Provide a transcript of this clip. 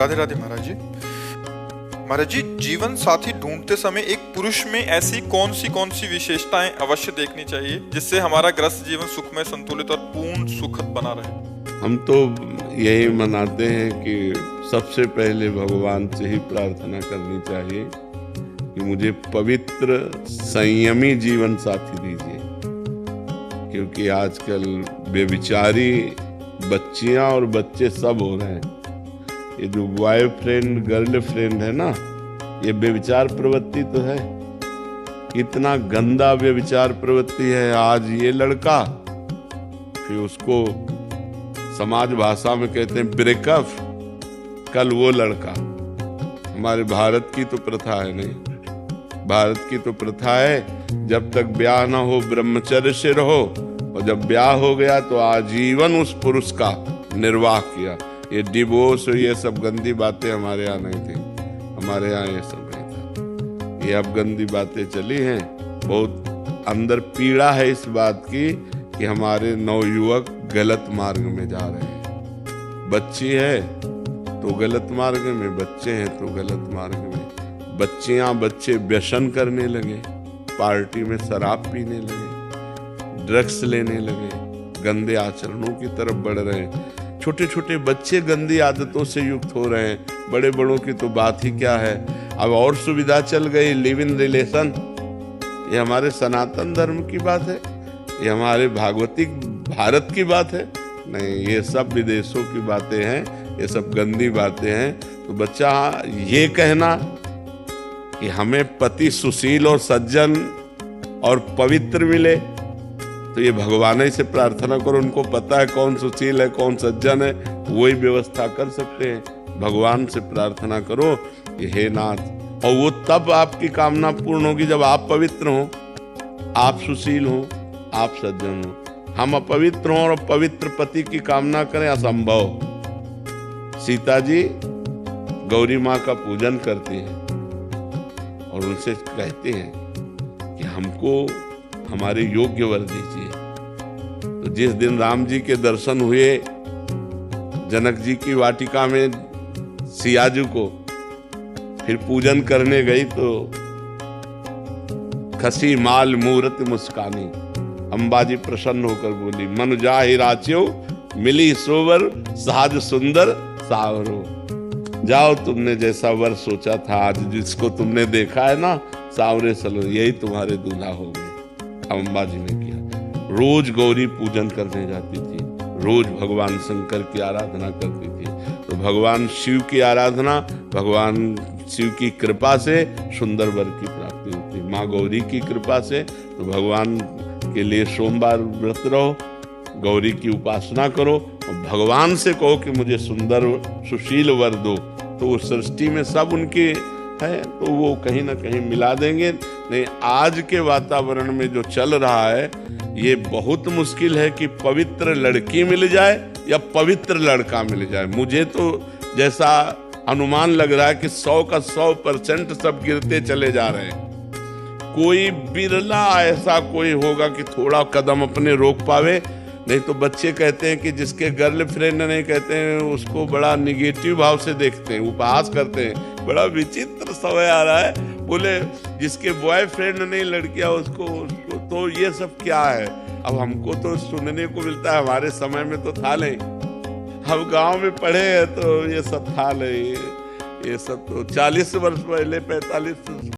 राधे राधे महाराज जी। महाराज जी, जीवन साथी ढूंढते समय एक पुरुष में ऐसी कौन सी विशेषताएं अवश्य देखनी चाहिए जिससे हमारा ग्रस्त जीवन सुखमय, संतुलित और पूर्ण सुखद बना रहे? हम तो यही मनाते हैं कि सबसे पहले भगवान से ही प्रार्थना करनी चाहिए कि मुझे पवित्र संयमी जीवन साथी दीजिए, क्योंकि आजकल बेविचारी बच्चियां और बच्चे सब हो रहे हैं। ये जो बॉयफ्रेंड गर्लफ्रेंड है ना, ये व्यभिचार प्रवृत्ति तो है। कितना गंदा व्यभिचार प्रवृत्ति है। आज ये लड़का, फिर उसको समाज भाषा में कहते हैं ब्रेकअप, कल वो लड़का। हमारे भारत की तो प्रथा है, नहीं, भारत की तो प्रथा है जब तक ब्याह ना हो ब्रह्मचर्य से रहो, और जब ब्याह हो गया तो आजीवन उस पुरुष का निर्वाह किया। ये डिवोर्स और ये सब गंदी बातें हमारे यहाँ नहीं थी, हमारे यहाँ ये सब नहीं था। ये अब गंदी बातें चली हैं। बहुत अंदर पीड़ा है इस बात की कि हमारे नवयुवक गलत मार्ग में जा रहे हैं। बच्ची है तो गलत मार्ग में, बच्चे हैं तो गलत मार्ग में। बच्चियां बच्चे व्यसन करने लगे, पार्टी में शराब पीने लगे, ड्रग्स लेने लगे, गंदे आचरणों की तरफ बढ़ रहे हैं। छोटे छोटे बच्चे गंदी आदतों से युक्त हो रहे हैं। बड़े बड़ों की तो बात ही क्या है। अब और सुविधा चल गई, लिव इन रिलेशन। ये हमारे सनातन धर्म की बात है, ये हमारे भागवतिक भारत की बात है? नहीं, ये सब विदेशों की बातें हैं, ये सब गंदी बातें हैं। तो बच्चा ये कहना कि हमें पति सुशील और सज्जन और पवित्र मिले, तो ये भगवान ही से प्रार्थना करो। उनको पता है कौन सुशील है कौन सज्जन है, वही व्यवस्था कर सकते हैं। भगवान से प्रार्थना करो कि हे नाथ, और वो तब आपकी कामना पूर्ण होगी जब आप पवित्र हो, आप सुशील हो, आप सज्जन हो। हम अपवित्र हों और पवित्र पति की कामना करें, असंभव। सीता जी गौरी माँ का पूजन करती हैं और उनसे कहते हैं कि हमको हमारे योग्य वर दीजिए। तो जिस दिन राम जी के दर्शन हुए जनक जी की वाटिका में सियाजू को, फिर पूजन करने गई तो खसी माल मूरत मुस्कानी, अंबाजी प्रसन्न होकर बोली, मन जाहि राच्यो मिली सोवर साज सुंदर सावरो। जाओ, तुमने जैसा वर सोचा था, आज जिसको तुमने देखा है ना सावरे सलो, यही तुम्हारे दूल्हा हो गए। अंबाजी ने किया। रोज गौरी पूजन करने जाती थी, रोज भगवान शंकर की आराधना करती थी। तो भगवान शिव की आराधना, भगवान शिव की कृपा से सुंदर वर की प्राप्ति होती। माँ गौरी की कृपा से तो भगवान के लिए सोमवार व्रत रहो, गौरी की उपासना करो और भगवान से कहो कि मुझे सुंदर सुशील वर दो, तो वो सृष्टि में सब उनके है, तो वो कहीं ना कहीं मिला देंगे। नहीं, आज के वातावरण में जो चल रहा है, ये बहुत मुश्किल है कि पवित्र लड़की मिल जाए या पवित्र लड़का मिल जाए। मुझे तो जैसा अनुमान लग रहा है कि 100 का 100% सब गिरते चले जा रहे हैं। कोई बिरला ऐसा कोई होगा कि थोड़ा कदम अपने रोक पावे। नहीं तो बच्चे कहते हैं कि जिसके गर्लफ्रेंड नहीं, कहते हैं उसको बड़ा निगेटिव भाव से देखते हैं, उपहास करते हैं। बड़ा विचित्र समय आ रहा है। बोले जिसके बॉयफ्रेंड नहीं लड़कियां उसको तो ये सब क्या है? अब हमको तो सुनने को मिलता है, हमारे समय में तो था नहीं। हम गांव में पढ़े हैं तो ये सब था नहीं। ये सब तो 40 वर्ष पहले, 45